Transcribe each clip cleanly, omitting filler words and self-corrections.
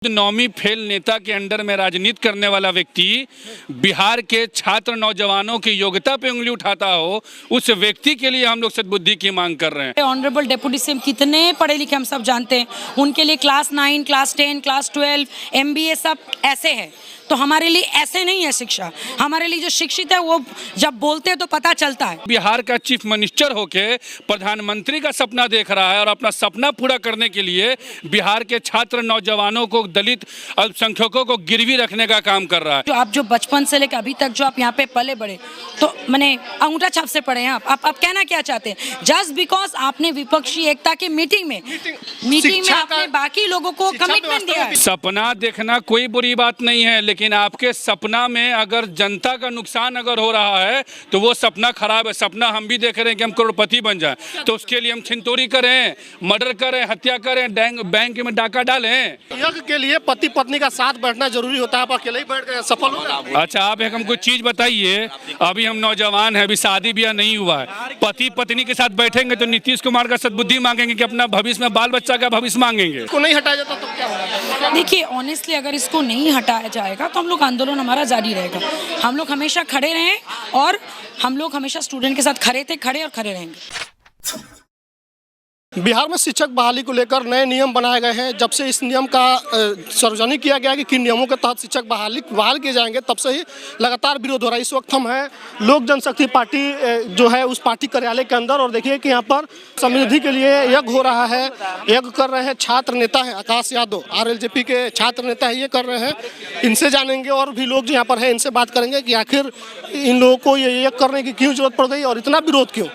नौवीं फेल नेता के अंडर में राजनीति करने वाला व्यक्ति बिहार के छात्र नौजवानों की योग्यता पे उंगली उठाता हो, उस व्यक्ति के लिए हम लोग सद्बुद्धि की मांग कर रहे हैं। ऑनरेबल डेप्यूटी सीएम कितने पढ़े लिखे हम सब जानते हैं, उनके लिए क्लास 9, क्लास 10, क्लास 12, MBA सब ऐसे है। तो हमारे लिए ऐसे नहीं है शिक्षा। हमारे लिए जो शिक्षित है वो जब बोलते हैं तो पता चलता है। बिहार का चीफ मिनिस्टर होके प्रधानमंत्री का सपना देख रहा है और अपना सपना पूरा करने के लिए बिहार के छात्र नौजवानों को, दलित अल्पसंख्यकों को गिरवी रखने का काम कर रहा है। जो आप जो बचपन से लेकर अभी तक जो आप यहाँ पे पले बड़े, तो मैंने अंगूठा छाप से पढ़े हैं। आप कहना क्या चाहते हैं? जस्ट बिकॉज आपने विपक्षी एकता की मीटिंग में आपने बाकी लोगों को कमिटमेंट दिया है। सपना देखना कोई बुरी बात नहीं है, लेकिन आपके सपना में अगर जनता का नुकसान अगर हो रहा है तो वो सपना खराब है। सपना हम भी देख रहे हैं कि हम करोड़पति बन जाएं, तो उसके लिए हम छिनतोरी करें, मर्डर करें, हत्या करें, बैंक में डाका डालें। यज्ञ के लिए पति पत्नी का साथ बैठना जरूरी होता है। आप अकेले ही बैठ गए, सफल हो? अच्छा, आप एक हमको चीज बताइए, अभी हम नौजवान हैं, अभी शादी ब्याह नहीं हुआ है, पति पत्नी के साथ बैठेंगे तो नीतीश कुमार का सद्बुद्धि मांगेंगे कि अपना भविष्य में बाल बच्चा का भविष्य मांगेंगे? इसको नहीं हटाया जाता तो क्या होगा? देखिए, ऑनेस्टली अगर इसको नहीं हटाया जाएगा तो हम लोग आंदोलन हमारा जारी रहेगा। हम लोग हमेशा खड़े रहे और हम लोग हमेशा स्टूडेंट के साथ खड़े रहेंगे। बिहार में शिक्षक बहाली को लेकर नए नियम बनाए गए हैं। जब से इस नियम का सार्वजनिक किया गया कि किन नियमों के तहत शिक्षक बहाल किए जाएंगे, तब से ही लगातार विरोध हो रहा है। इस वक्त हम हैं लोक जनशक्ति पार्टी जो है उस पार्टी कार्यालय के अंदर, और देखिए कि यहाँ पर समृद्धि के लिए यज्ञ हो रहा है। यज्ञ कर रहे हैं छात्र नेता हैं आकाश यादव, RLJP के छात्र नेता है, ये कर रहे हैं। इनसे जानेंगे, और भी लोग यहाँ पर हैं, इनसे बात करेंगे कि आखिर इन लोगों को ये यज्ञ करने की क्यों जरूरत पड़ गई और इतना विरोध क्यों।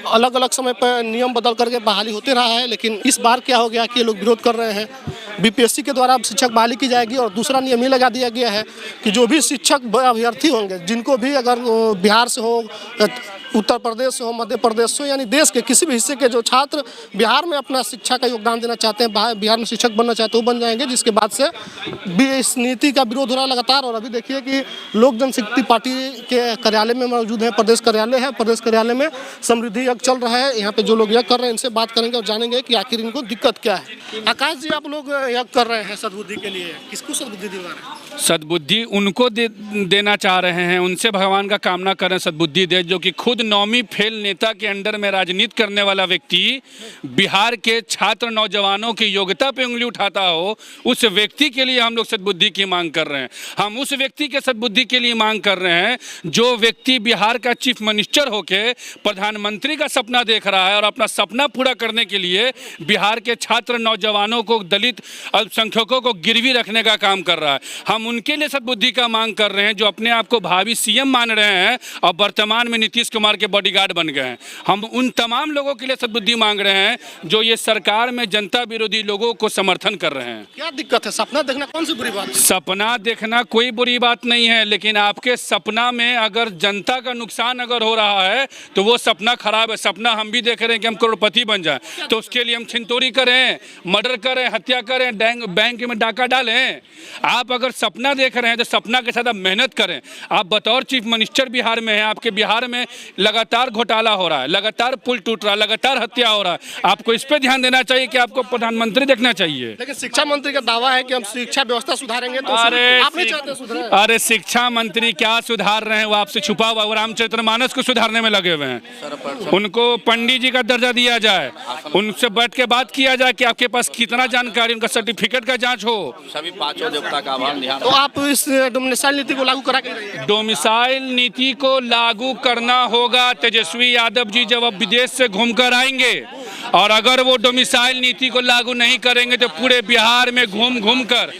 अलग अलग समय पर नियम बदल करके बहाली होते रहा है, लेकिन इस बार क्या हो गया कि ये लोग विरोध कर रहे हैं। BPSC के द्वारा शिक्षक बहाली की जाएगी, और दूसरा नियम ये लगा दिया गया है कि जो भी शिक्षक अभ्यर्थी होंगे, जिनको भी अगर बिहार से हो, उत्तर प्रदेश से हो, मध्य प्रदेश से हो, यानी देश के किसी भी हिस्से के जो छात्र बिहार में अपना शिक्षा का योगदान देना चाहते हैं, बिहार में शिक्षक बनना चाहते हैं, वो बन जाएंगे। जिसके बाद से भी इस नीति का विरोध हो रहा है लगातार। और अभी देखिए कि लोक जनशक्ति पार्टी के कार्यालय में मौजूद है, प्रदेश कार्यालय है, प्रदेश कार्यालय में समृद्धि यज्ञ चल रहा है। यहाँ पे जो लोग यज्ञ कर रहे हैं, इनसे बात करेंगे और जानेंगे कि आखिर इनको दिक्कत क्या है। आकाश जी, आप लोग यज्ञ कर रहे हैं सद्बुद्धि के लिए, किसको सद्बुद्धि दिला रहे हैं? सद्बुद्धि उनको देना चाह रहे हैं, उनसे भगवान का कामना करें सद्बुद्धि दे, जो कि खुद नौवीं फेल नेता के अंडर में राजनीति करने वाला व्यक्ति बिहार के छात्र नौजवानों की योग्यता पे उंगली उठाता हो, उस व्यक्ति के लिए हम लोग सद्बुद्धि की मांग कर रहे हैं। हम उस व्यक्ति के सद्बुद्धि के लिए मांग कर रहे हैं जो व्यक्ति बिहार का चीफ मिनिस्टर होके प्रधानमंत्री का सपना देख रहा है और अपना सपना पूरा करने के लिए बिहार के छात्र नौजवानों को, दलित अल्पसंख्यकों को गिरवी रखने का काम कर रहा है। हम उनके लिए सद्बुद्धि का मांग कर रहे हैं जो अपने आप को भावी CM मान रहे हैं और वर्तमान में नीतीश कुमार के बॉडीगार्ड बन गए हैं। हम उन तमाम लोगों के लिए सद्बुद्धि मांग रहे हैं जो ये सरकार में जनता विरोधी लोगों को समर्थन कर रहे हैं। क्या दिक्कत है? सपना देखना कौन सी बुरी बात है? सपना देखना कोई बुरी बात नहीं है, लेकिन आपके सपना में अगर जनता का नुकसान अगर हो रहा है तो वो सपना खराब है। सपना हम भी देख रहे हैं कि हम करोड़पति बन जाएं, तो उसके लिए हम छिनतोरी करें, मर्डर करें, हत्या करें, बैंक में डाका डालें। आप अगर सपना देख रहे हैं तो सपना के साथ आप मेहनत करें। आप बतौर चीफ मिनिस्टर बिहार में हैं, आपके बिहार में लगातार घोटाला हो रहा है, लगातार पुल टूट रहा है, लगातार हत्या हो रहा है। आपको इस पे ध्यान देना चाहिए कि आपको प्रधानमंत्री देखना चाहिए। लेकिन शिक्षा मंत्री का दावा है कि हम शिक्षा व्यवस्था सुधारेंगे, तो आप नहीं चाहते सुधारें? अरे शिक्षा मंत्री क्या सुधार रहे हैं? वो आपसे छुपा हुआ, वो रामचरितमानस को सुधारने में लगे हुए हैं। उनको पंडित जी का दर्जा दिया जाए, उनसे बैठ के बात किया जाए कि आपके पास कितना जानकारी, उनका सर्टिफिकेट का जांच हो। सभी पांचों देवता का आह्वान ध्यान। तो आप इस डोमिसाइल नीति को लागू करा के? डोमिसाइल नीति को लागू करना होगा। तेजस्वी यादव जी जब अब विदेश से घूमकर आएंगे, और अगर वो डोमिसाइल नीति को लागू नहीं करेंगे तो पूरे बिहार में घूम कर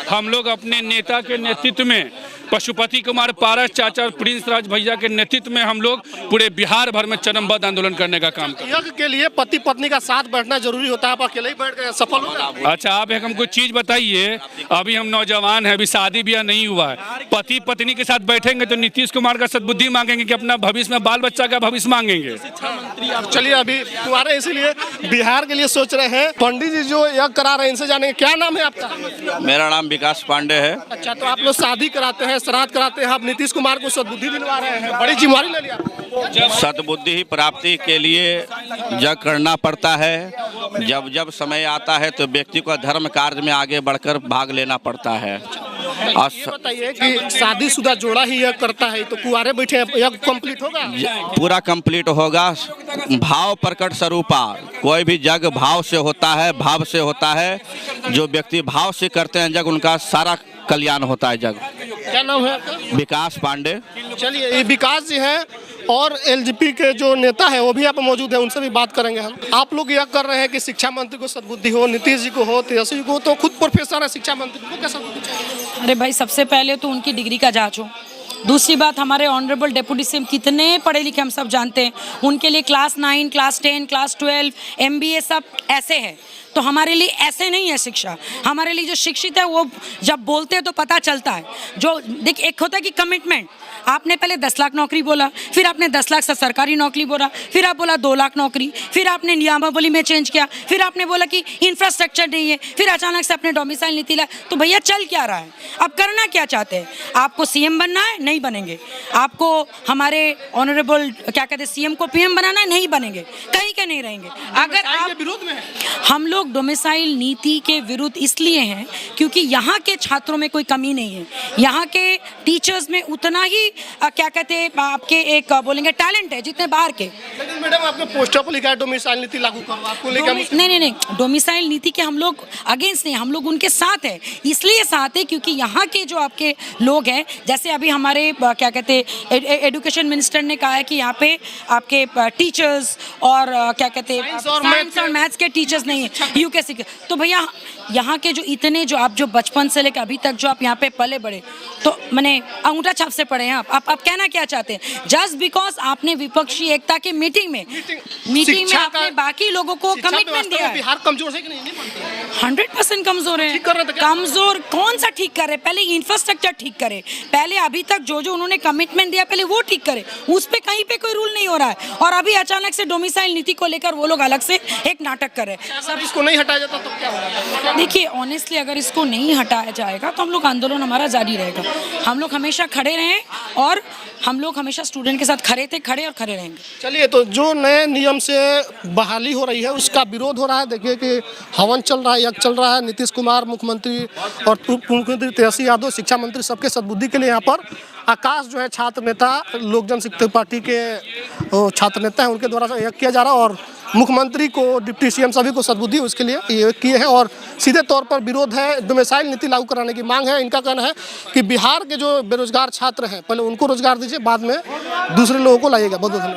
हम लोग अपने नेता के नेतृत्व में, पशुपति कुमार पारस चाचा और प्रिंस राज भैया के नेतृत्व में हम लोग पूरे बिहार भर में चरमबद्ध आंदोलन करने का काम करें। यज्ञ के लिए पति पत्नी का साथ बैठना जरूरी होता है। आप अकेले ही बैठ गए, सफल हो? अच्छा, आप एक हमको चीज बताइए, अभी हम नौजवान हैं, अभी शादी ब्याह नहीं हुआ है, पति पत्नी के साथ बैठेंगे तो नीतीश कुमार का सद्बुद्धि मांगेंगे कि अपना भविष्य में बाल बच्चा का भविष्य मांगेंगे? चलिए, अभी तुम्हारे इसीलिए बिहार के लिए सोच रहे हैं। पंडित जी जो यज्ञ करा रहे हैं, इनसे जानेंगे। क्या नाम है आपका? मेरा नाम विकास पांडे है। अच्छा, तो आप लोग शादी कराते हैं है श्राद्ध कराते हैं, आप नीतीश कुमार को सद्बुद्धि दिलवा रहे हैं, बड़ी जिम्मेवारी ले लिया। सद्बुद्धि प्राप्ति के लिए जग करना पड़ता है। जब जब समय आता है तो व्यक्ति को धर्म कार्य में आगे बढ़कर भाग लेना पड़ता है। और ये बताइए कि शादीशुदा जोड़ा ही यज्ञ करता है, तो कुंवारे बैठे यज्ञ कंप्लीट होगा? पूरा कंप्लीट होगा। भाव प्रकट स्वरूपा, कोई भी जग भाव से होता है, भाव से होता है। जो व्यक्ति भाव से करते हैं जग, उनका सारा कल्याण होता है जग। क्या नाम है आपका? विकास पांडे। चलिए, ये विकास जी हैं और एलजेपी के जो नेता है वो भी यहाँ पर मौजूद है, उनसे भी बात करेंगे हम। आप लोग यह कर रहे हैं कि शिक्षा मंत्री को सद्बुद्धि हो, नीतीश जी को हो, तेजस्वी को, तो खुद प्रोफेसर है शिक्षा मंत्री को क्या सद्बुद्धि चाहिए? अरे भाई, सबसे पहले तो उनकी डिग्री का जांच हो। दूसरी बात, हमारे ऑनरेबल डेप्यूटी सीएम कितने पढ़े लिखे हम सब जानते हैं। उनके लिए क्लास 9, क्लास 10, क्लास 12, MBA सब ऐसे है। तो हमारे लिए ऐसे नहीं है शिक्षा। हमारे लिए जो शिक्षित है वो जब बोलते हैं तो पता चलता है। जो देख, एक होता है कि कमिटमेंट। आपने पहले 10 लाख नौकरी बोला, फिर आपने 10 लाख से सरकारी नौकरी बोला, फिर आप बोला 2 लाख नौकरी, फिर आपने नियमावली में चेंज किया, फिर आपने बोला कि इंफ्रास्ट्रक्चर नहीं है, फिर अचानक से अपने डोमिसाइल नीति लाए। तो भैया चल क्या रहा है? अब करना क्या चाहते हैं? आपको सीएम बनना है? नहीं बनेंगे। आपको हमारे ऑनरेबल क्या कहते हैं सीएम को PM बनाना है? नहीं बनेंगे। कहीं के नहीं रहेंगे। अगर आप विरोध में है, हम लोग डोमिसाइल नीति के विरुद्ध इसलिए हैं क्योंकि यहाँ के छात्रों में कोई कमी नहीं है। यहाँ के टीचर्स में उतना ही क्या कहते हैं आपके एक बोलेंगे टैलेंट है जितने बाहर के। लेकिन मैडम आपने पोस्टर पर लिखा है डोमिसाइल नीति लागू करो, आपको लेकर नहीं, डोमिसाइल नीति के हम लोग अगेंस्ट नहीं, हम लोग उनके साथ है। इसलिए साथ है क्योंकि यहाँ के जो आपके लोग हैं, जैसे अभी हमारे क्या कहते हैं एजुकेशन मिनिस्टर ने कहा है कि यहाँ पे आपके टीचर्स और क्या कहते हैं साइंस और मैथ्स के टीचर्स नहीं है यूकेसी के। तो भैया यहाँ के जो इतने जो आप जो बचपन से लेकर अभी तक जो आप यहाँ पे पले बड़े, तो मैंने अंगूठा छाप से पढ़े हैं। आप कहना क्या चाहते हैं? जस्ट बिकॉज आपने विपक्षी एकता के मीटिंग में आपने बाकी लोगों को कमिटमेंट दिया है। बिहार कमजोर है कि नहीं? 100% कमजोर है। कमजोर कौन सा ठीक कर रहे? पहले इंफ्रास्ट्रक्चर ठीक करे, पहले अभी तक जो उन्होंने कमिटमेंट दिया पहले वो ठीक करे। उस पे कहीं पे कोई रूल नहीं हो रहा है और अभी अचानक से डोमिसाइल नीति को लेकर वो लोग अलग से एक नाटक कर रहे हैं। सब इसको नहीं हटाया जाता तो क्या होगा? देखिए, ऑनेस्टली अगर इसको नहीं हटाया जाएगा तो हम लोग आंदोलन हमारा जारी रहेगा। हम लोग हमेशा खड़े रहें और हम लोग हमेशा स्टूडेंट के साथ खड़े रहेंगे। चलिए, तो जो नए नियम से बहाली हो रही है उसका विरोध हो रहा है। देखिए कि हवन चल रहा है, यज्ञ चल रहा है। नीतीश कुमार मुख्यमंत्री और पूर्व मुख्यमंत्री तेजस्वी यादव शिक्षा मंत्री सबके सद्बुद्धि के लिए यहाँ पर आकाश जो है छात्र नेता लोक जनशक्ति पार्टी के छात्र नेता हैं, उनके द्वारा यज्ञ किया जा रहा है और मुख्यमंत्री को डिप्टी सीएम सभी को सद्बुद्धि उसके लिए ये किए हैं और सीधे तौर पर विरोध है, डोमिसाइल नीति लागू कराने की मांग है। इनका कहना है कि बिहार के जो बेरोजगार छात्र हैं पहले उनको रोजगार दीजिए, बाद में दूसरे लोगों को लाइएगा। बहुत बहुत धन्यवाद।